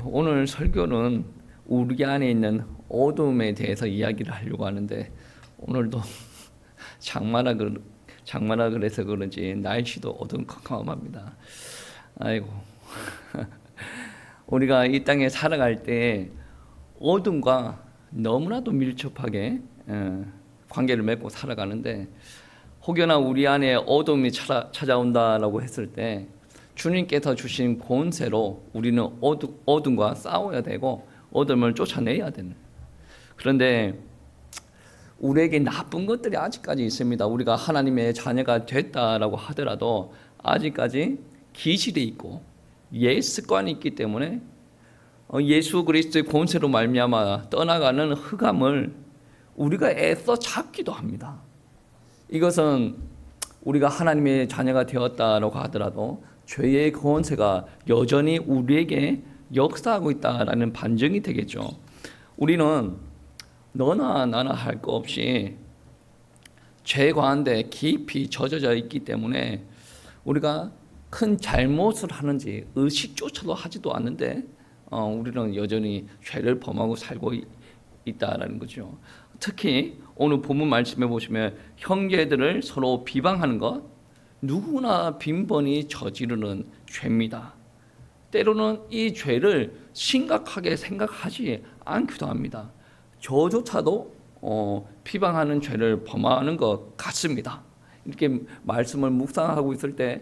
오늘 설교는 우리 안에 있는 어둠에 대해서 이야기를 하려고 하는데 오늘도 장마라 그래서 그런지 날씨도 어둠컴컴합니다. 아이고 우리가 이 땅에 살아갈 때 어둠과 너무나도 밀접하게 관계를 맺고 살아가는데 혹여나 우리 안에 어둠이 찾아온다라고 했을 때 주님께서 주신 권세로 우리는 어둠과 싸워야 되고 어둠을 쫓아내야 되는. 그런데 우리에게 나쁜 것들이 아직까지 있습니다. 우리가 하나님의 자녀가 됐다라고 하더라도 아직까지 기질이 있고 옛 습관이 있기 때문에 예수 그리스도의 권세로 말미암아 떠나가는 흑암을 우리가 애써 잡기도 합니다. 이것은 우리가 하나님의 자녀가 되었다라고 하더라도 죄의 권세가 여전히 우리에게 역사하고 있다라는 반증이 되겠죠. 우리는 너나 나나 할 거 없이 죄 가운데 깊이 젖어져 있기 때문에 우리가 큰 잘못을 하는지 의식조차도 하지도 않는데 우리는 여전히 죄를 범하고 살고 있다라는 거죠. 특히 오늘 본문 말씀해 보시면 형제들을 서로 비방하는 것, 누구나 빈번히 저지르는 죄입니다. 때로는 이 죄를 심각하게 생각하지 않기도 합니다. 저조차도 비방하는 죄를 범하는 것 같습니다. 이렇게 말씀을 묵상하고 있을 때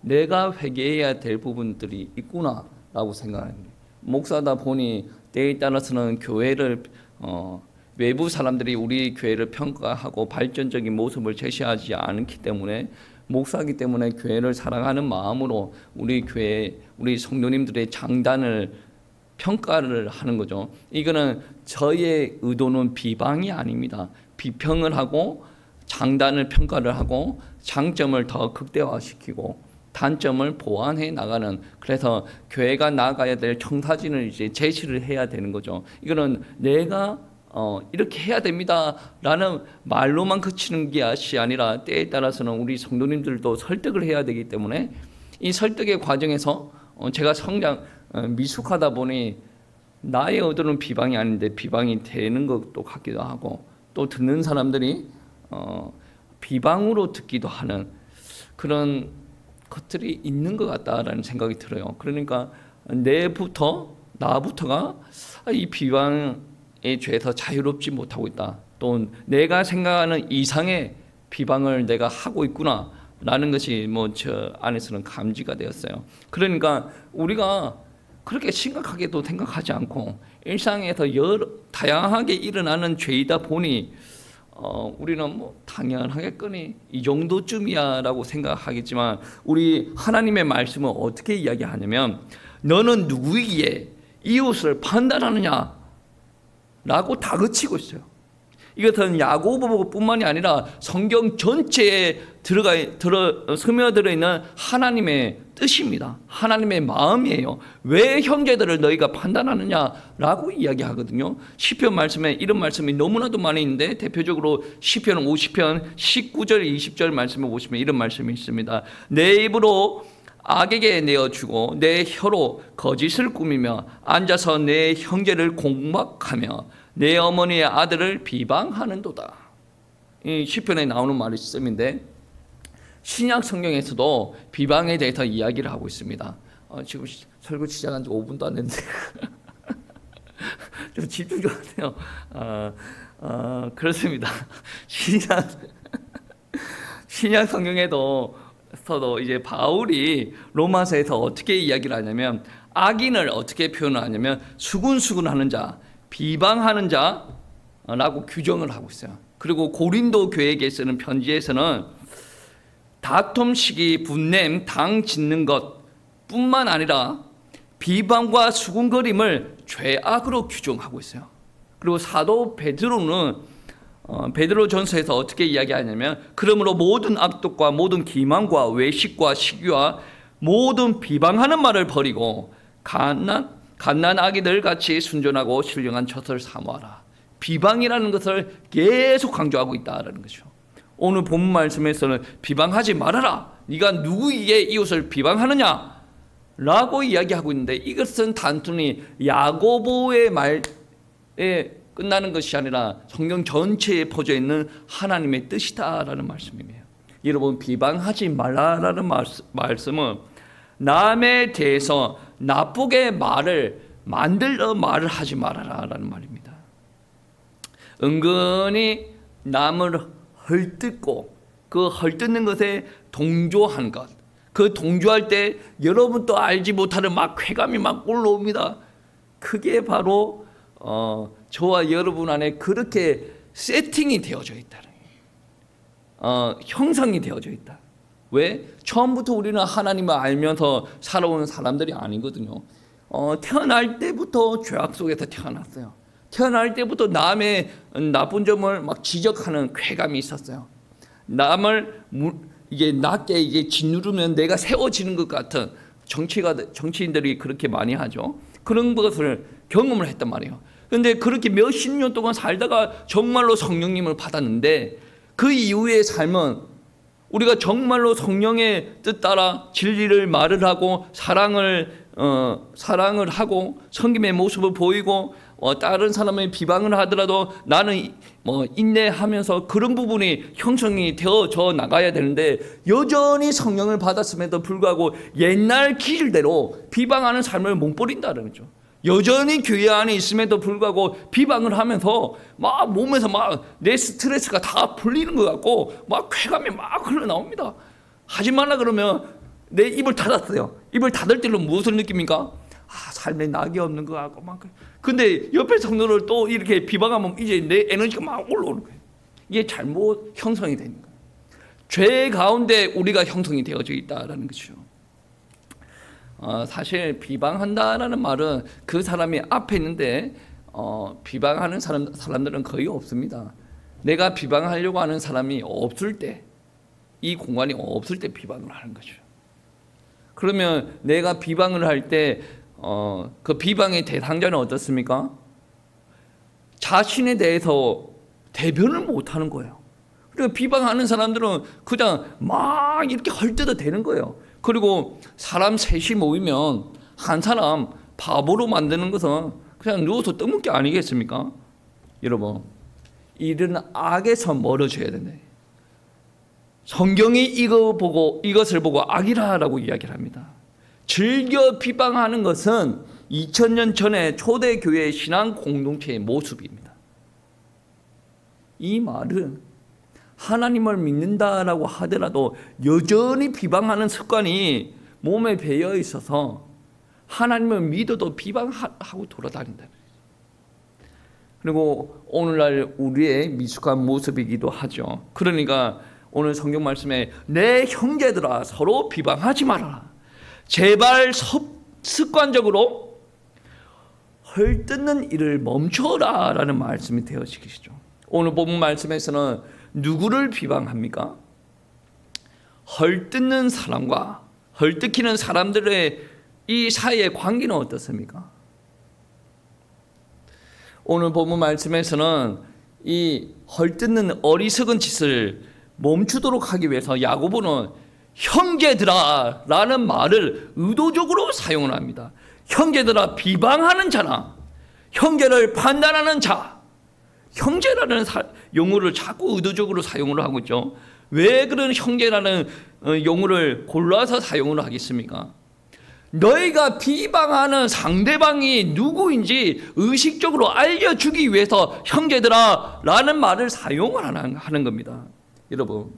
내가 회개해야 될 부분들이 있구나 라고 생각합니다. 목사다 보니 때에 따라서는 교회를 외부 사람들이 우리 교회를 평가하고 발전적인 모습을 제시하지 않기 때문에 목사이기 때문에 교회를 사랑하는 마음으로 우리 교회 우리 성도님들의 장단을 평가를 하는 거죠. 이거는 저의 의도는 비방이 아닙니다. 비평을 하고 장단을 평가를 하고 장점을 더 극대화시키고 단점을 보완해 나가는, 그래서 교회가 나가야 될 청사진을 이제 제시를 해야 되는 거죠. 이거는 내가 이렇게 해야 됩니다라는 말로만 그치는 것이 아니라 때에 따라서는 우리 성도님들도 설득을 해야 되기 때문에 이 설득의 과정에서 제가 미숙하다 보니 나의 의도는 비방이 아닌데 비방이 되는 것도 같기도 하고 또 듣는 사람들이 비방으로 듣기도 하는 그런 것들이 있는 것 같다라는 생각이 들어요. 그러니까 나부터가 이 비방의 죄에서 자유롭지 못하고 있다. 또 내가 생각하는 이상의 비방을 내가 하고 있구나 라는 것이 저 안에서는 감지가 되었어요. 그러니까 우리가 그렇게 심각하게도 생각하지 않고 일상에서 다양하게 일어나는 죄이다 보니 우리는 당연하겠거니 이 정도쯤이야 라고 생각하겠지만 우리 하나님의 말씀은 어떻게 이야기하냐면 너는 누구이기에 이웃을 판단하느냐 라고 다그치고 있어요. 이것은 야고보뿐만이 아니라 성경 전체에 스며들어 있는 하나님의 뜻입니다. 하나님의 마음이에요. 왜 형제들을 너희가 판단하느냐라고 이야기하거든요. 시편 말씀에 이런 말씀이 너무나도 많이 있는데 대표적으로 시편 50편 19절 20절 말씀에 보시면 이런 말씀이 있습니다. 내 입으로 악에게 내어주고 내 혀로 거짓을 꾸미며 앉아서 내 형제를 공박하며 내 어머니의 아들을 비방하는도다. 이 시편에 나오는 말씀인데 신약 성경에서도 비방에 대해서 이야기를 하고 있습니다. 지금 설교 시작한 지 5분도 안 됐는데 좀 집중 좀 하세요. 그렇습니다. 신약 성경에도 이제 바울이 로마서에서 어떻게 이야기를 하냐면 악인을 어떻게 표현하냐면 수군수군하는 자, 비방하는 자라고 규정을 하고 있어요. 그리고 고린도 교회에게 쓰는 편지에서는 다툼, 시기, 분냄, 당 짓는 것뿐만 아니라 비방과 수군거림을 죄악으로 규정하고 있어요. 그리고 사도 베드로는 베드로전서에서 어떻게 이야기하냐면 그러므로 모든 악독과 모든 기만과 외식과 시기와 모든 비방하는 말을 버리고 갓난 아기들 같이 순전하고 신령한 젖을 사모하라. 비방이라는 것을 계속 강조하고 있다는 거죠. 오늘 본문 말씀에서는 비방하지 말아라. 네가 누구에게 이웃을 비방하느냐 라고 이야기하고 있는데, 이것은 단순히 야고보의 말에 끝나는 것이 아니라 성경 전체에 퍼져 있는 하나님의 뜻이다라는 말씀이에요. 여러분, 비방하지 말라라는 말씀은 남에 대해서 나쁘게 만들어 말을 하지 말아라라는 말입니다. 은근히 남을 헐뜯고 그 헐뜯는 것에 동조한 것, 그 동조할 때 여러분도 알지 못하는 막 쾌감이 막 올라옵니다. 그게 바로 저와 여러분 안에 그렇게 세팅이 되어져 있다는 거예요. 형성이 되어져 있다. 왜? 처음부터 우리는 하나님을 알면서 살아온 사람들이 아니거든요. 태어날 때부터 죄악 속에서 태어났어요. 태어날 때부터 남의 나쁜 점을 막 지적하는 쾌감이 있었어요. 남을 이게 낮게 이게 짓누르면 내가 세워지는 것 같은, 정치인들이 그렇게 많이 하죠. 그런 것을 경험을 했단 말이에요. 그런데 그렇게 몇십 년 동안 살다가 정말로 성령님을 받았는데, 그 이후의 삶은 우리가 정말로 성령의 뜻 따라 진리를 말을 하고 사랑을 하고 섬김의 모습을 보이고, 다른 사람의 비방을 하더라도 나는 인내하면서 그런 부분이 형성이 되어져 나가야 되는데, 여전히 성령을 받았음에도 불구하고 옛날 기질대로 비방하는 삶을 못 버린다는 거죠. 여전히 교회 안에 있음에도 불구하고 비방을 하면서 막 몸에서 막 내 스트레스가 다 풀리는 것 같고 막 쾌감이 막 흘러나옵니다. 하지 말라 그러면 내 입을 닫았어요. 입을 닫을 때로 무엇을 느낍니까? 삶에 낙이 없는 것 같고 막. 근데 옆에 성도를 또 이렇게 비방하면 이제 내 에너지가 막 올라오는 거예요. 이게 잘못 형성이 되는 거예요. 죄 가운데 우리가 형성이 되어져 있다라는 것이죠. 사실 비방한다라는 말은 그 사람이 앞에 있는데 비방하는 사람들은 거의 없습니다. 내가 비방하려고 하는 사람이 없을 때, 이 공간이 없을 때 비방을 하는 거죠. 그러면 내가 비방을 할 때 그 비방의 대상자는 어떻습니까? 자신에 대해서 대변을 못하는 거예요. 그리고 비방하는 사람들은 그냥 막 이렇게 헐뜯어 대는 거예요. 그리고 사람 셋이 모이면 한 사람 바보로 만드는 것은 그냥 누워서 떠먹는 게 아니겠습니까? 여러분, 이런 악에서 멀어져야 된다. 성경이 이것을 보고 악이라라고 이야기를 합니다. 즐겨 비방하는 것은 2000년 전에 초대교회의 신앙 공동체의 모습입니다. 이 말은 하나님을 믿는다라고 하더라도 여전히 비방하는 습관이 몸에 배어 있어서 하나님을 믿어도 비방하고 돌아다닌다. 그리고 오늘날 우리의 미숙한 모습이기도 하죠. 그러니까 오늘 성경 말씀에 내 형제들아 서로 비방하지 말아라. 제발 습관적으로 헐뜯는 일을 멈춰라 라는 말씀이 되어지시죠. 오늘 본문 말씀에서는 누구를 비방합니까? 헐뜯는 사람과 헐뜯기는 사람들의 이 사이의 관계는 어떻습니까? 오늘 본문 말씀에서는 이 헐뜯는 어리석은 짓을 멈추도록 하기 위해서 야고보는 형제들아 라는 말을 의도적으로 사용을 합니다. 형제들아, 비방하는 자나 형제를 판단하는 자, 형제라는 용어를 자꾸 의도적으로 사용을 하고 있죠. 왜 그런 형제라는 용어를 골라서 사용을 하겠습니까? 너희가 비방하는 상대방이 누구인지 의식적으로 알려주기 위해서 형제들아 라는 말을 사용을 하는 겁니다. 여러분,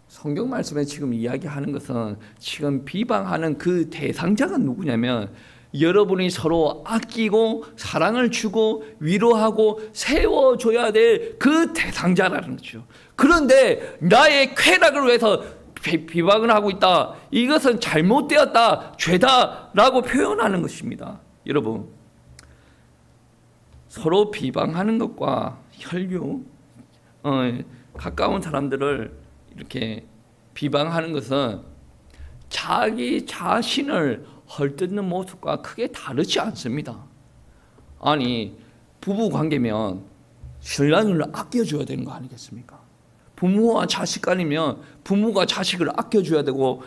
성경 말씀에 지금 이야기하는 것은 지금 비방하는 그 대상자가 누구냐면 여러분이 서로 아끼고 사랑을 주고 위로하고 세워줘야 될 그 대상자라는 거죠. 그런데 나의 쾌락을 위해서 비방을 하고 있다, 이것은 잘못되었다, 죄다라고 표현하는 것입니다. 여러분, 서로 비방하는 것과 혈육, 가까운 사람들을 이렇게 비방하는 것은 자기 자신을 헐뜯는 모습과 크게 다르지 않습니다. 아니, 부부 관계면 신랑을 아껴줘야 되는 거 아니겠습니까? 부모와 자식 간이면 부모가 자식을 아껴줘야 되고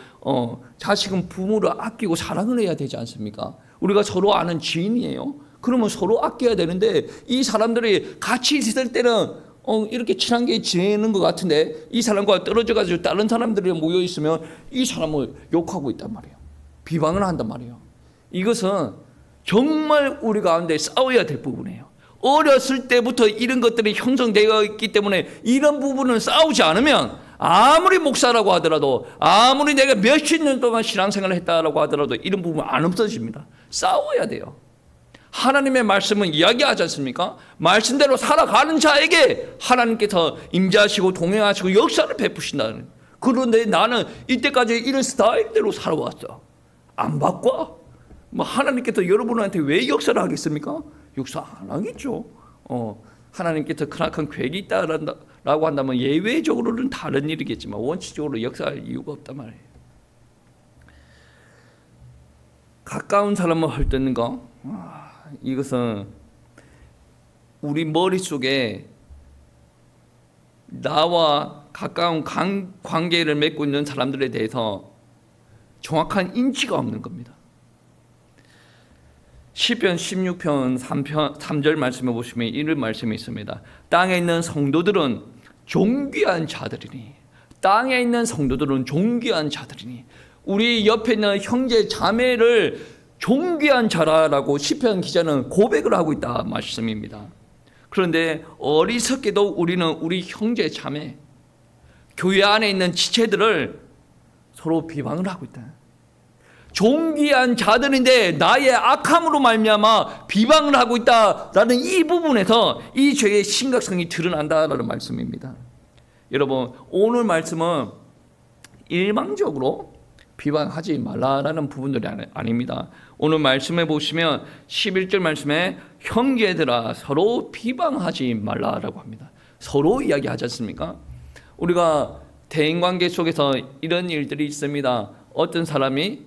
자식은 부모를 아끼고 사랑을 해야 되지 않습니까? 우리가 서로 아는 지인이에요. 그러면 서로 아껴야 되는데 이 사람들이 같이 있을 때는 이렇게 친하게 지내는 것 같은데 이 사람과 떨어져가지고 다른 사람들이 모여 있으면 이 사람을 욕하고 있단 말이에요. 비방을 한단 말이에요. 이것은 정말 우리 가운데 싸워야 될 부분이에요. 어렸을 때부터 이런 것들이 형성되어 있기 때문에 이런 부분을 싸우지 않으면 아무리 목사라고 하더라도 아무리 내가 몇십 년 동안 신앙생활을 했다라고 하더라도 이런 부분은 안 없어집니다. 싸워야 돼요. 하나님의 말씀은 이야기하지 않습니까? 말씀대로 살아가는 자에게 하나님께서 임재하시고 동행하시고 역사를 베푸신다는. 그런데 나는 이때까지 이런 스타일대로 살아왔어. 안 바꿔? 하나님께서 여러분한테 왜 역사를 하겠습니까? 역사 안 하겠죠. 하나님께서 크나큰 계획이 있다라고 한다면 예외적으로는 다른 일이겠지만 원칙적으로 역사할 이유가 없단 말이에요. 가까운 사람을 헐뜯는 거, 이것은 우리 머릿속에 나와 가까운 관계를 맺고 있는 사람들에 대해서 정확한 인지가 없는 겁니다. 시편 16편 3절 말씀에 보시면 이런 말씀이 있습니다. 땅에 있는 성도들은 존귀한 자들이니, 땅에 있는 성도들은 존귀한 자들이니, 우리 옆에 있는 형제 자매를 존귀한 자라라고 시편 기자는 고백을 하고 있다 말씀입니다. 그런데 어리석게도 우리는 우리 형제 자매, 교회 안에 있는 지체들을 서로 비방을 하고 있다. 존귀한 자들인데 나의 악함으로 말미암아 비방을 하고 있다라는 이 부분에서 이 죄의 심각성이 드러난다라는 말씀입니다. 여러분, 오늘 말씀은 일방적으로 비방하지 말라라는 부분들이 아닙니다. 오늘 말씀에 보시면 11절 말씀에 형제들아 서로 비방하지 말라라고 합니다. 서로 이야기하지 않습니까? 우리가 대인관계 속에서 이런 일들이 있습니다. 어떤 사람이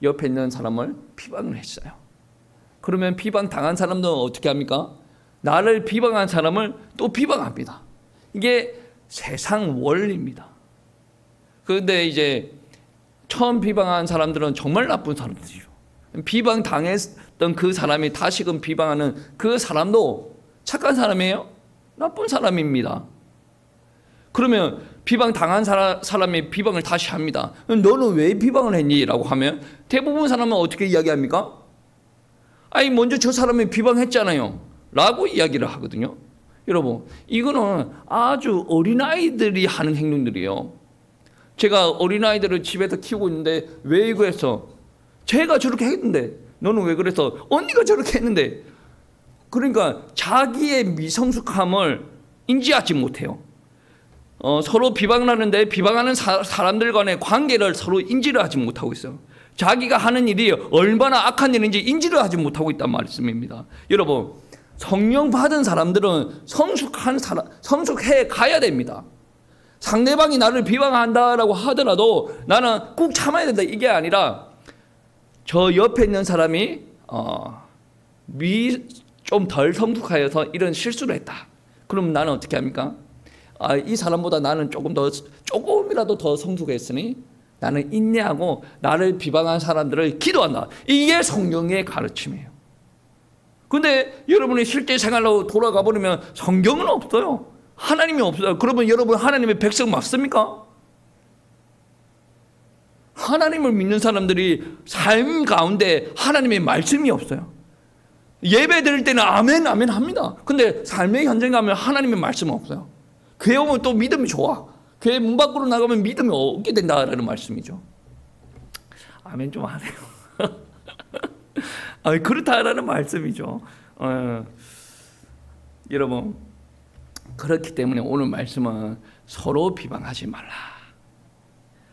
옆에 있는 사람을 비방을 했어요. 그러면 비방 당한 사람도 어떻게 합니까? 나를 비방한 사람을 또 비방합니다. 이게 세상 원리입니다. 그런데 이제 처음 비방한 사람들은 정말 나쁜 사람들이죠. 비방 당했던 그 사람이 다시금 비방하는 그 사람도 착한 사람이에요? 나쁜 사람입니다. 그러면 비방 당한 사람이 비방을 다시 합니다. 너는 왜 비방을 했니? 라고 하면 대부분 사람은 어떻게 이야기합니까? 아니 먼저 저 사람이 비방했잖아요 라고 이야기를 하거든요. 여러분, 이거는 아주 어린아이들이 하는 행동들이에요. 제가 어린아이들을 집에서 키우고 있는데 왜 이거 했어? 제가 저렇게 했는데 너는 왜 그랬어? 언니가 저렇게 했는데. 그러니까 자기의 미성숙함을 인지하지 못해요. 서로 비방을 하는데 비방하는 사람들 간의 관계를 서로 인지를 하지 못하고 있어요. 자기가 하는 일이 얼마나 악한 일인지 인지를 하지 못하고 있단 말씀입니다. 여러분, 성령 받은 사람들은 성숙해 가야 됩니다. 상대방이 나를 비방한다라고 하더라도 나는 꼭 참아야 된다 이게 아니라 저 옆에 있는 사람이 좀 덜 성숙하여서 이런 실수를 했다. 그럼 나는 어떻게 합니까? 이 사람보다 나는 조금이라도 더 성숙했으니 나는 인내하고 나를 비방한 사람들을 기도한다. 이게 성경의 가르침이에요. 근데 여러분이 실제 생활로 돌아가 버리면 성경은 없어요. 하나님이 없어요. 그러면 여러분 하나님의 백성 맞습니까? 하나님을 믿는 사람들이 삶 가운데 하나님의 말씀이 없어요. 예배 드릴 때는 아멘 아멘 합니다. 근데 삶의 현장 가면 하나님의 말씀은 없어요. 교회 오면 또 믿음이 좋아. 교회 문 밖으로 나가면 믿음이 없게 된다라는 말씀이죠. 아멘 좀 하네요. 그렇다라는 말씀이죠. 여러분, 그렇기 때문에 오늘 말씀은 서로 비방하지 말라.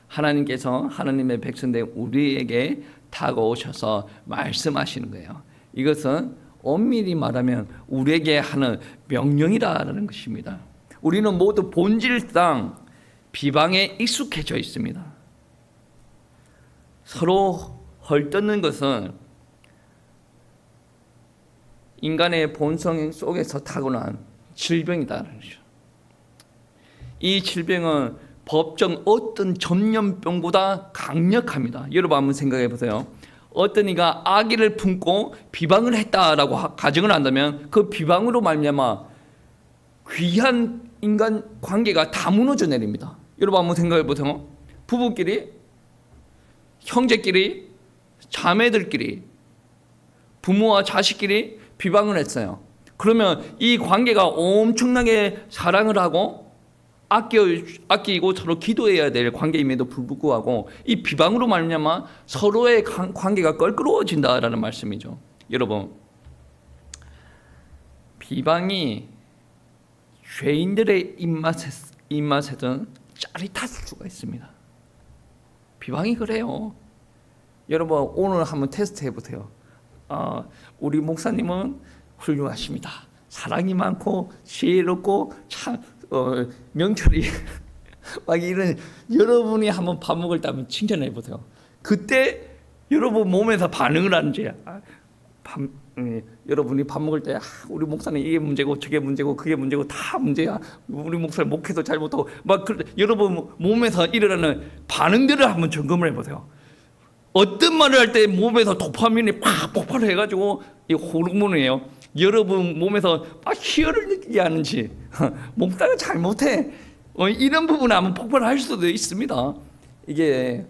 하나님께서 하나님의 백성된 우리에게 다가오셔서 말씀하시는 거예요. 이것은 엄밀히 말하면 우리에게 하는 명령이라는 것입니다. 우리는 모두 본질상 비방에 익숙해져 있습니다. 서로 헐뜯는 것은 인간의 본성 속에서 타고난 질병이다라는 거죠. 이 질병은 법정 어떤 전염병보다 강력합니다. 여러분 한번 생각해 보세요. 어떤 이가 아기를 품고 비방을 했다라고 가정을 한다면 그 비방으로 말미암아 귀한 인간 관계가 다 무너져 내립니다. 여러분 한번 생각해 보세요. 부부끼리, 형제끼리, 자매들끼리, 부모와 자식끼리 비방을 했어요. 그러면 이 관계가 엄청나게 사랑을 하고 아끼고 서로 기도해야 될 관계임에도 불구하고 이 비방으로 말미암아 서로의 관계가 껄끄러워진다라는 말씀이죠. 여러분, 비방이 죄인들의 입맛에는 짜릿할 수가 있습니다. 비방이 그래요. 여러분 오늘 한번 테스트 해보세요. 우리 목사님은 훌륭하십니다. 사랑이 많고 지혜롭고 참 명철이 막 이런, 여러분이 한번 밥 먹을 때 한번 칭찬해 보세요. 그때 여러분 몸에서 반응을 하는지 여러분이 밥 먹을 때 우리 목사님 이게 문제고 저게 문제고 그게 문제고 다 문제야. 우리 목사님 목회도 잘못하고 막 여러분 몸에서 일어나는 반응들을 한번 점검을 해보세요. 어떤 말을 할 때 몸에서 도파민이 팍 폭발을 해가지고 이 호르몬이에요. 여러분 몸에서 막 희열을 느끼게 하는지 목사가 잘못해 이런 부분에 한번 폭발할 수도 있습니다. 이게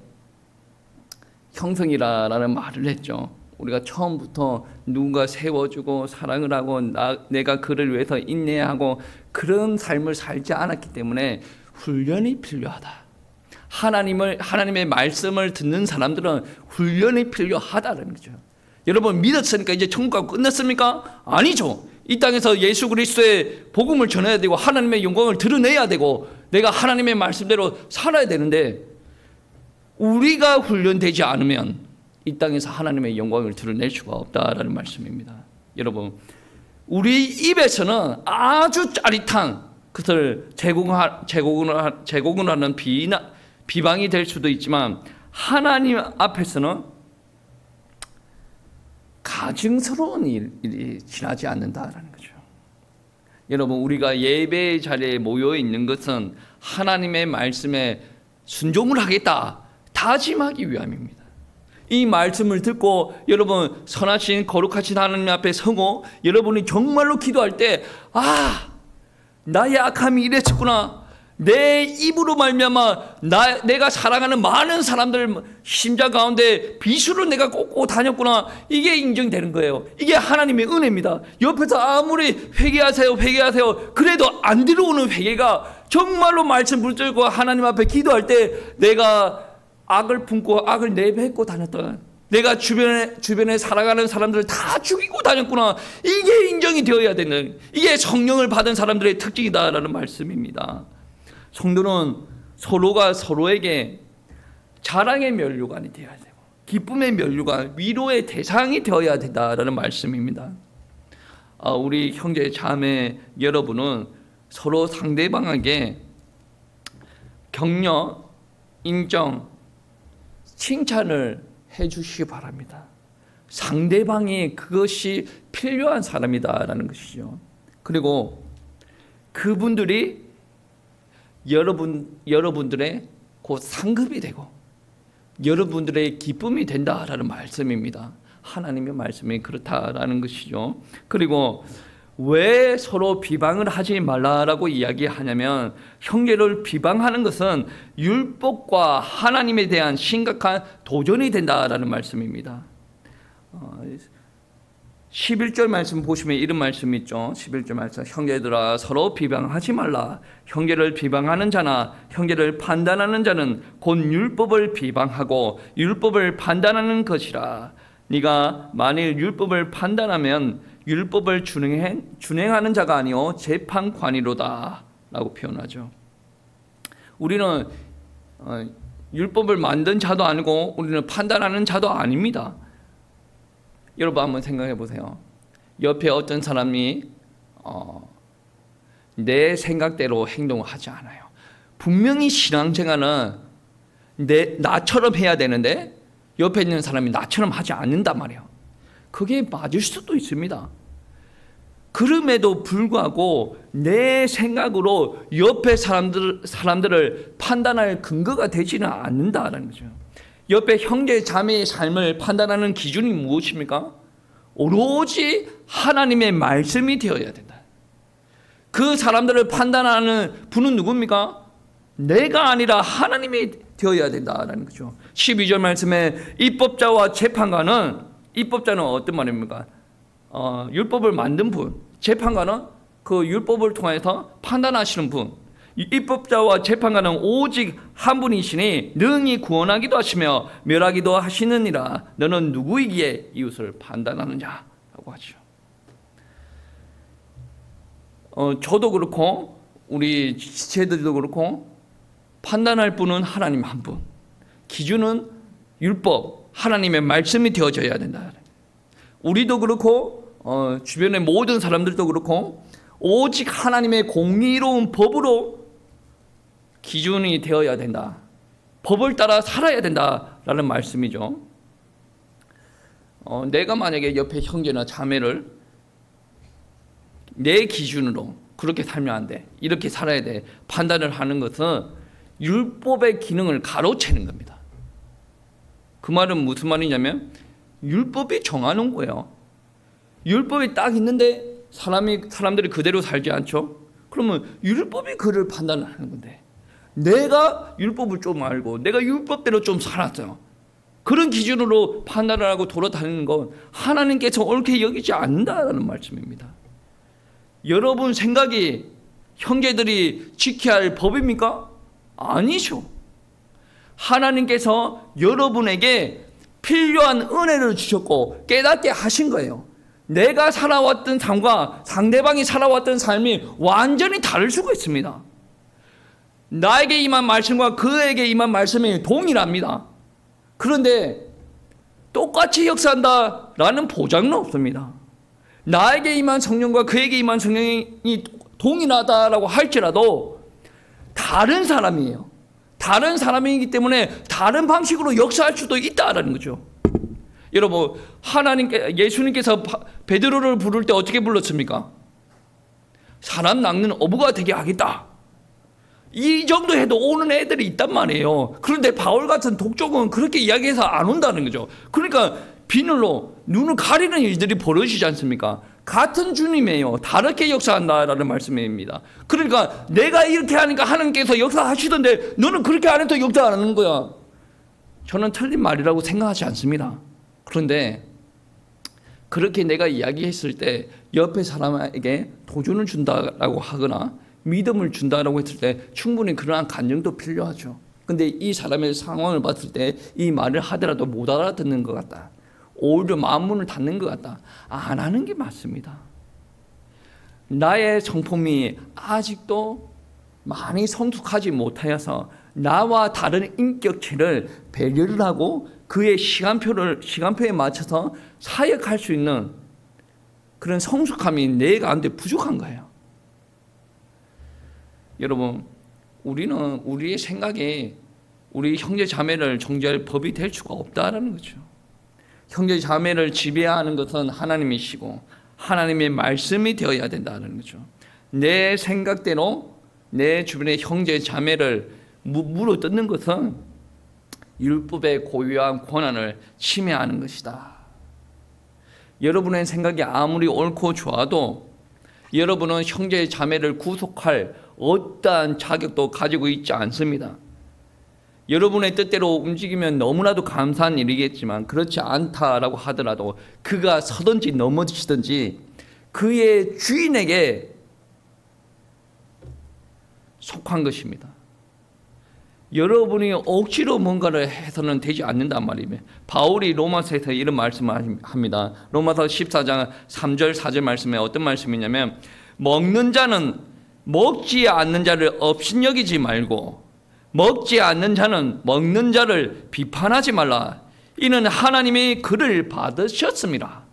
형성이라는 말을 했죠. 우리가 처음부터 누군가 세워주고 사랑을 하고 내가 그를 위해서 인내하고 그런 삶을 살지 않았기 때문에 훈련이 필요하다. 하나님의 말씀을 듣는 사람들은 훈련이 필요하다는 거죠. 여러분 믿었으니까 이제 천국하고 끝났습니까? 아니죠. 이 땅에서 예수 그리스도의 복음을 전해야 되고 하나님의 영광을 드러내야 되고 내가 하나님의 말씀대로 살아야 되는데 우리가 훈련되지 않으면 이 땅에서 하나님의 영광을 드러낼 수가 없다라는 말씀입니다. 여러분, 우리 입에서는 아주 짜릿한 것을 제공을 하는 비방이 될 수도 있지만 하나님 앞에서는 가증스러운 일이 지나지 않는다라는 거죠. 여러분, 우리가 예배 자리에 모여 있는 것은 하나님의 말씀에 순종을 하겠다 다짐하기 위함입니다. 이 말씀을 듣고 여러분 선하신 거룩하신 하나님 앞에 서고 여러분이 정말로 기도할 때 나의 악함이 이랬었구나. 내 입으로 말미암아 내가 사랑하는 많은 사람들 심장 가운데 비수를 내가 꽂고 다녔구나. 이게 인정되는 거예요. 이게 하나님의 은혜입니다. 옆에서 아무리 회개하세요 그래도 안 들어오는 회개가 정말로 말씀 붙들고 하나님 앞에 기도할 때 내가 악을 품고 악을 내뱉고 다녔던, 내가 주변에 살아가는 사람들을 다 죽이고 다녔구나. 이게 인정이 되어야 되는, 이게 성령을 받은 사람들의 특징이다라는 말씀입니다. 성도는 서로가 서로에게 자랑의 면류관이 되어야 되고 기쁨의 면류관, 위로의 대상이 되어야 된다라는 말씀입니다. 우리 형제 자매 여러분은 서로 상대방에게 격려, 인정, 칭찬을 해주시기 바랍니다. 상대방이 그것이 필요한 사람이다라는 것이죠. 그리고 그분들이 여러분들의 곧 상급이 되고 여러분들의 기쁨이 된다라는 말씀입니다. 하나님의 말씀이 그렇다라는 것이죠. 그리고 왜 서로 비방을 하지 말라라고 이야기하냐면 형제를 비방하는 것은 율법과 하나님에 대한 심각한 도전이 된다라는 말씀입니다. 11절 말씀 보시면 이런 말씀이 있죠. 11절 말씀, 형제들아 서로 비방하지 말라. 형제를 비방하는 자나 형제를 판단하는 자는 곧 율법을 비방하고 율법을 판단하는 것이라. 네가 만일 율법을 판단하면 율법을 준행하는 자가 아니요 재판관이로다 라고 표현하죠. 우리는 율법을 만든 자도 아니고 우리는 판단하는 자도 아닙니다. 여러분 한번 생각해 보세요. 옆에 어떤 사람이 내 생각대로 행동을 하지 않아요. 분명히 신앙생활은 나처럼 해야 되는데 옆에 있는 사람이 나처럼 하지 않는단 말이에요. 그게 맞을 수도 있습니다. 그럼에도 불구하고 내 생각으로 옆에 사람들을 판단할 근거가 되지는 않는다라는 거죠. 옆에 형제 자매의 삶을 판단하는 기준이 무엇입니까? 오로지 하나님의 말씀이 되어야 된다. 그 사람들을 판단하는 분은 누굽니까? 내가 아니라 하나님이 되어야 된다라는 거죠. 12절 말씀에 입법자와 재판관은, 입법자는 어떤 말입니까? 율법을 만든 분, 재판관은 그 율법을 통해서 판단하시는 분. 입법자와 재판관은 오직 한 분이시니 능히 구원하기도 하시며 멸하기도 하시느니라. 너는 누구이기에 이웃을 판단하느냐라고 하죠. 저도 그렇고 우리 지체들도 그렇고 판단할 분은 하나님 한 분, 기준은 율법, 하나님의 말씀이 되어져야 된다. 우리도 그렇고 주변의 모든 사람들도 그렇고 오직 하나님의 공의로운 법으로 기준이 되어야 된다. 법을 따라 살아야 된다라는 말씀이죠. 내가 만약에 옆에 형제나 자매를 내 기준으로 그렇게 살면 안 돼, 이렇게 살아야 돼 판단을 하는 것은 율법의 기능을 가로채는 겁니다. 그 말은 무슨 말이냐면 율법이 정하는 거예요. 율법이 딱 있는데 사람들이 그대로 살지 않죠? 그러면 율법이 그를 판단하는 건데 내가 율법을 좀 알고 내가 율법대로 좀 살았어요. 그런 기준으로 판단을 하고 돌아다니는 건 하나님께서 옳게 여기지 않는다는 말씀입니다. 여러분 생각이 형제들이 지켜야 할 법입니까? 아니죠. 하나님께서 여러분에게 필요한 은혜를 주셨고 깨닫게 하신 거예요. 내가 살아왔던 삶과 상대방이 살아왔던 삶이 완전히 다를 수가 있습니다. 나에게 임한 말씀과 그에게 임한 말씀이 동일합니다. 그런데 똑같이 역사한다라는 보장은 없습니다. 나에게 임한 성령과 그에게 임한 성령이 동일하다라고 할지라도 다른 사람이에요. 다른 사람이기 때문에 다른 방식으로 역사할 수도 있다라는 거죠. 여러분, 예수님께서 베드로를 부를 때 어떻게 불렀습니까? 사람 낚는 어부가 되게 하겠다. 이 정도 해도 오는 애들이 있단 말이에요. 그런데 바울 같은 독종은 그렇게 이야기해서 안 온다는 거죠. 그러니까 비늘로 눈을 가리는 일들이 벌어지지 않습니까? 같은 주님이에요. 다르게 역사한다라는 말씀입니다. 그러니까 내가 이렇게 하니까 하나님께서 역사하시던데 너는 그렇게 안 해도 역사 안 하는 거야. 저는 틀린 말이라고 생각하지 않습니다. 그런데 그렇게 내가 이야기했을 때 옆에 사람에게 도전을 준다라고 하거나 믿음을 준다라고 했을 때 충분히 그러한 간증도 필요하죠. 근데 이 사람의 상황을 봤을 때 이 말을 하더라도 못 알아듣는 것 같다. 오히려 마음문을 닫는 것 같다. 안 하는 게 맞습니다. 나의 성품이 아직도 많이 성숙하지 못하여서 나와 다른 인격체를 배려를 하고 그의 시간표에 맞춰서 사역할 수 있는 그런 성숙함이 내 가운데 부족한 거예요. 여러분, 우리는 우리의 생각에 우리 형제 자매를 정죄할 법이 될 수가 없다라는 거죠. 형제 자매를 지배하는 것은 하나님이시고 하나님의 말씀이 되어야 된다는 거죠. 내 생각대로 내 주변의 형제 자매를 물어뜯는 것은 율법의 고유한 권한을 침해하는 것이다. 여러분의 생각이 아무리 옳고 좋아도 여러분은 형제 자매를 구속할 어떠한 자격도 가지고 있지 않습니다. 여러분의 뜻대로 움직이면 너무나도 감사한 일이겠지만 그렇지 않다라고 하더라도 그가 서든지 넘어지든지 그의 주인에게 속한 것입니다. 여러분이 억지로 뭔가를 해서는 되지 않는단 말이에요. 바울이 로마서에서 이런 말씀을 합니다. 로마서 14장 3절 4절 말씀에 어떤 말씀이냐면 먹는 자는 먹지 않는 자를 업신여기지 말고 먹지 않는 자는 먹는 자를 비판하지 말라. 이는 하나님이 그를 받으셨습니다.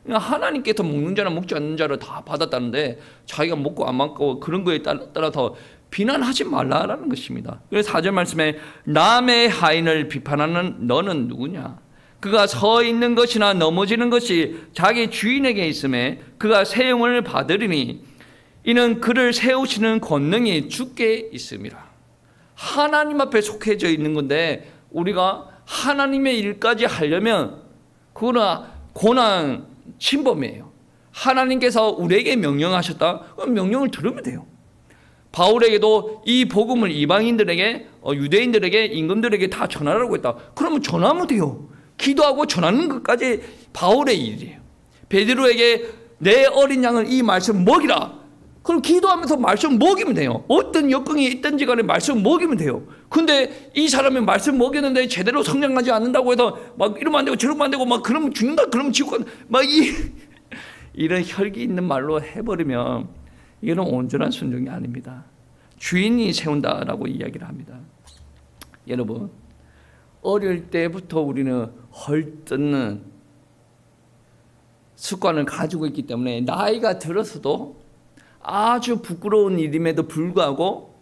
하나님께서 먹는 자나 먹지 않는 자를 다 받았다는데 자기가 먹고 안 먹고 그런 거에 따라서 비난하지 말라라는 것입니다. 그래서 4절 말씀에 남의 하인을 비판하는 너는 누구냐? 그가 서 있는 것이나 넘어지는 것이 자기 주인에게 있음에 그가 세움을 받으리니 이는 그를 세우시는 권능이 주께 있음이라. 하나님 앞에 속해져 있는 건데 우리가 하나님의 일까지 하려면 그거는 고난 침범이에요. 하나님께서 우리에게 명령하셨다. 그럼 명령을 들으면 돼요. 바울에게도 이 복음을 이방인들에게, 유대인들에게, 임금들에게 다 전하라고 했다. 그러면 전하면 돼요. 기도하고 전하는 것까지 바울의 일이에요. 베드로에게 내 어린 양을 이 말씀 먹이라. 그럼 기도하면서 말씀 먹이면 돼요. 어떤 여건이 있든지 간에 말씀 먹이면 돼요. 근데 이 사람이 말씀 먹였는데 제대로 성장하지 않는다고 해서 막 이러면 안 되고 저러면 안 되고 막 그러면 죽는다, 그러면 지옥 간다, 막 이런 혈기 있는 말로 해버리면 이거는 온전한 순종이 아닙니다. 주인이 세운다라고 이야기를 합니다. 여러분, 어릴 때부터 우리는 헐뜯는 습관을 가지고 있기 때문에 나이가 들어서도 아주 부끄러운 일임에도 불구하고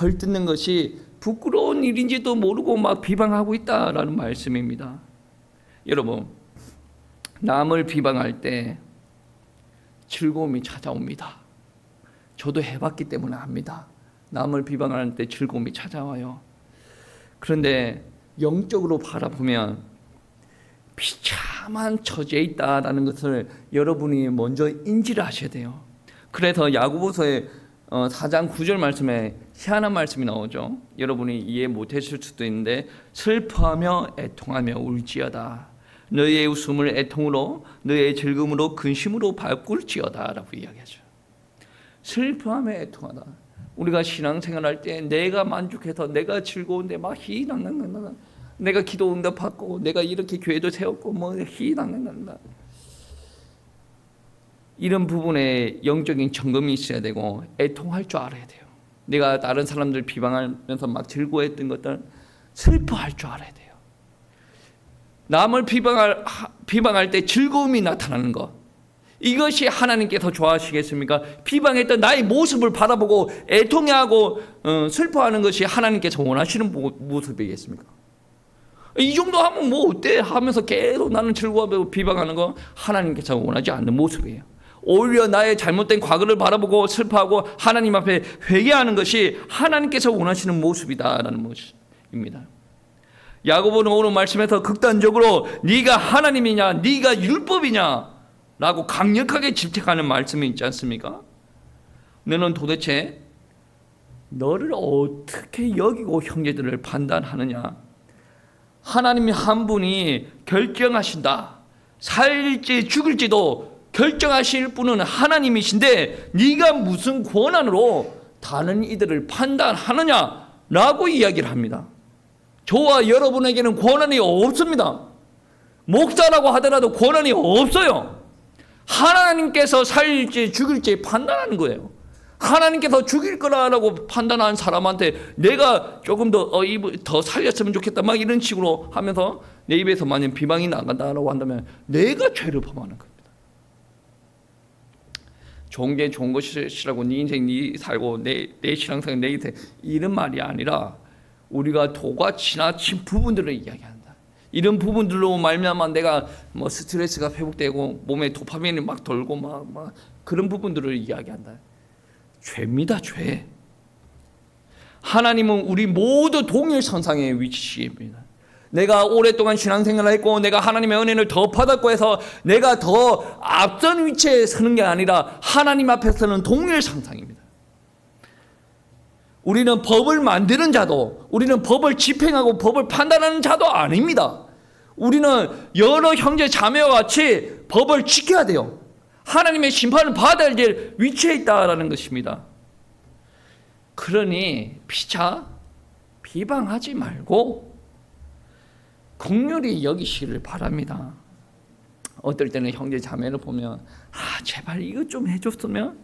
헐뜯는 것이 부끄러운 일인지도 모르고 막 비방하고 있다라는 말씀입니다. 여러분, 남을 비방할 때 즐거움이 찾아옵니다. 저도 해봤기 때문에 압니다. 남을 비방할 때 즐거움이 찾아와요. 그런데 영적으로 바라보면 비참한 처지에 있다라는 것을 여러분이 먼저 인지를 하셔야 돼요. 그래서 야고보서의 4장 9절 말씀에 희한한 말씀이 나오죠. 여러분이 이해 못했을 수도 있는데 슬퍼하며 애통하며 울지어다. 너희의 웃음을 애통으로 너희의 즐거움으로 근심으로 바꿀지어다 라고 이야기하죠. 슬퍼하며 애통하다. 우리가 신앙생활할 때 내가 만족해서 내가 즐거운데 막 희낙낙낙낙, 내가 기도 응답 받고 내가 이렇게 교회도 세웠고 뭐 희낙낙낙낙, 이런 부분에 영적인 점검이 있어야 되고 애통할 줄 알아야 돼요. 내가 다른 사람들 비방하면서 막 즐거워했던 것들 슬퍼할 줄 알아야 돼요. 남을 비방할 때 즐거움이 나타나는 것, 이것이 하나님께서 좋아하시겠습니까? 비방했던 나의 모습을 바라보고 애통해하고 슬퍼하는 것이 하나님께서 원하시는 모습이겠습니까? 이 정도 하면 뭐 어때 하면서 계속 나는 즐거워하고 비방하는 거 모습께서 원하지 않는 모습이에요. 오히려 나의 잘못된 과거를 바라보고 슬퍼하고 하나님 앞에 회개하는 것이 하나님께서 원하시는 모습이다라는 모습입니다. 야고보는 오늘 말씀에서 극단적으로 네가 하나님이냐 네가 율법이냐 라고 강력하게 질책하는 말씀이 있지 않습니까? 너는 도대체 너를 어떻게 여기고 형제들을 판단하느냐? 하나님이 한 분이 결정하신다. 살릴지 죽을지도 결정하실 분은 하나님이신데 네가 무슨 권한으로 다른 이들을 판단하느냐라고 이야기를 합니다. 저와 여러분에게는 권한이 없습니다. 목사라고 하더라도 권한이 없어요. 하나님께서 살릴지 죽일지 판단하는 거예요. 하나님께서 죽일 거라고 판단한 사람한테 내가 조금 더 살렸으면 좋겠다 막 이런 식으로 하면서 내 입에서 만약 비방이 나간다라고 한다면 내가 죄를 범하는 겁니다. 좋은 게 좋은 것이라고 네 인생 네 살고 내 신앙생활 내 인생 이런 말이 아니라 우리가 도가 지나친 부분들을 이야기한다. 이런 부분들로 말미암아 내가 뭐 스트레스가 회복되고 몸에 도파민이 막 돌고 막 그런 부분들을 이야기한다. 죄입니다, 죄. 하나님은 우리 모두 동일선상에 위치십니다. 내가 오랫동안 신앙생활을 했고 내가 하나님의 은혜를 더 받았고 해서 내가 더 앞선 위치에 서는 게 아니라 하나님 앞에서는 동일선상입니다. 우리는 법을 만드는 자도 우리는 법을 집행하고 법을 판단하는 자도 아닙니다. 우리는 여러 형제 자매와 같이 법을 지켜야 돼요. 하나님의 심판을 받아야 될 위치에 있다라는 것입니다. 그러니 피차 비방하지 말고 긍휼히 여기시기를 바랍니다. 어떨 때는 형제 자매를 보면 제발 이것 좀 해줬으면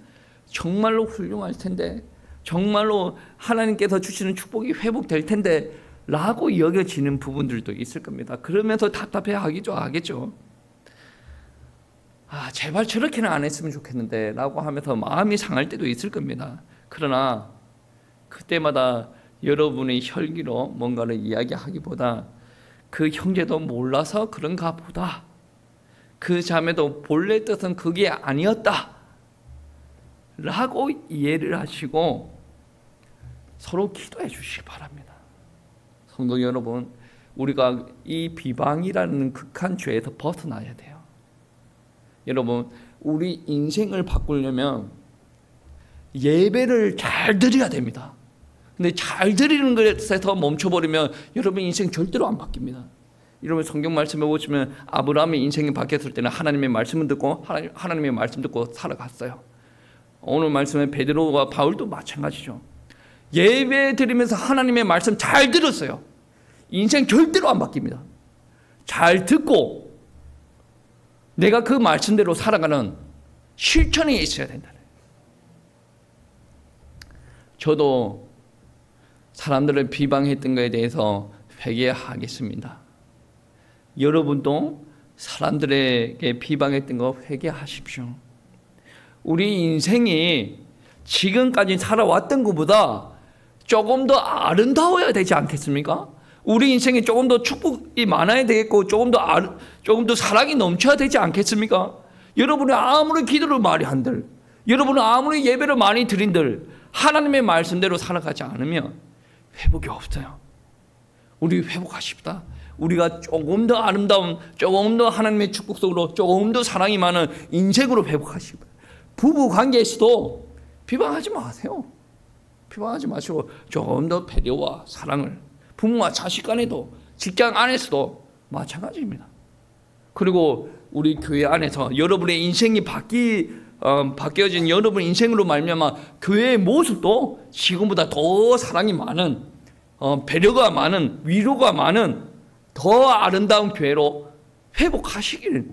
정말로 훌륭할 텐데 정말로 하나님께서 주시는 축복이 회복될 텐데 라고 여겨지는 부분들도 있을 겁니다. 그러면서 답답해하겠죠. 제발 저렇게는 안 했으면 좋겠는데 라고 하면서 마음이 상할 때도 있을 겁니다. 그러나 그때마다 여러분의 혈기로 뭔가를 이야기하기보다 그 형제도 몰라서 그런가 보다. 그 자매도 본래 뜻은 그게 아니었다 라고 이해를 하시고 서로 기도해 주시기 바랍니다. 성도 여러분, 우리가 이 비방이라는 극한 죄에서 벗어나야 돼요. 여러분, 우리 인생을 바꾸려면 예배를 잘 드려야 됩니다. 근데 잘 드리는 것에서 멈춰버리면 여러분 인생 절대로 안 바뀝니다. 여러분 성경 말씀해 보시면 아브라함의 인생이 바뀌었을 때는 하나님의 말씀을 듣고 하나님의 말씀 듣고 살아갔어요. 오늘 말씀에 베드로와 바울도 마찬가지죠. 예배 드리면서 하나님의 말씀 잘 들었어요. 인생 절대로 안 바뀝니다. 잘 듣고 내가 그 말씀대로 살아가는 실천이 있어야 된다. 저도 사람들을 비방했던 것에 대해서 회개하겠습니다. 여러분도 사람들에게 비방했던 거 회개하십시오. 우리 인생이 지금까지 살아왔던 것보다 조금 더 아름다워야 되지 않겠습니까? 우리 인생에 조금 더 축복이 많아야 되겠고 조금 더 사랑이 넘쳐야 되지 않겠습니까? 여러분이 아무리 기도를 많이 한들, 여러분은 아무리 예배를 많이 드린들 하나님의 말씀대로 살아가지 않으면 회복이 없어요. 우리 회복하십시다. 우리가 조금 더 아름다운, 조금 더 하나님의 축복 속으로 조금 더 사랑이 많은 인생으로 회복하시고, 부부 관계에서도 비방하지 마세요. 비방하지 마시고 조금 더 배려와 사랑을, 부모와 자식 간에도, 직장 안에서도 마찬가지입니다. 그리고 우리 교회 안에서 여러분의 인생이 바뀌어진 여러분 인생으로 말미암아 교회의 모습도 지금보다 더 사랑이 많은, 배려가 많은, 위로가 많은 더 아름다운 교회로 회복하시길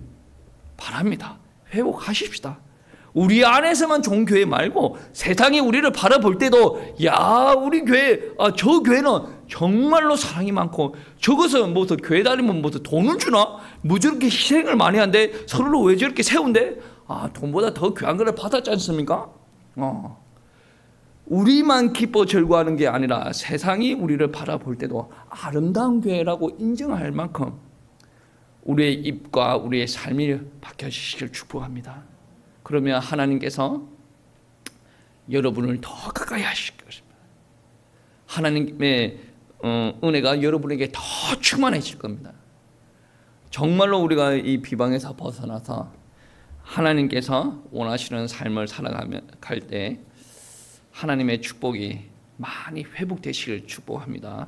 바랍니다. 회복하십시다. 우리 안에서만 좋은 교회 말고 세상이 우리를 바라볼 때도 야, 우리 교회, 저 교회는 정말로 사랑이 많고 저것은 무슨 교회 다니면 무슨 돈을 주나? 뭐 저렇게 희생을 많이 한대? 서로를 왜 저렇게 세운대? 돈보다 더 귀한 거를 받았지 않습니까? 우리만 기뻐 절구하는 게 아니라 세상이 우리를 바라볼 때도 아름다운 교회라고 인정할 만큼 우리의 입과 우리의 삶이 바뀌어지시길 축복합니다. 그러면 하나님께서 여러분을 더 가까이 하실 것입니다. 하나님의 은혜가 여러분에게 더 충만해질 겁니다. 정말로 우리가 이 비방에서 벗어나서 하나님께서 원하시는 삶을 살아갈 때 하나님의 축복이 많이 회복되시길 축복합니다.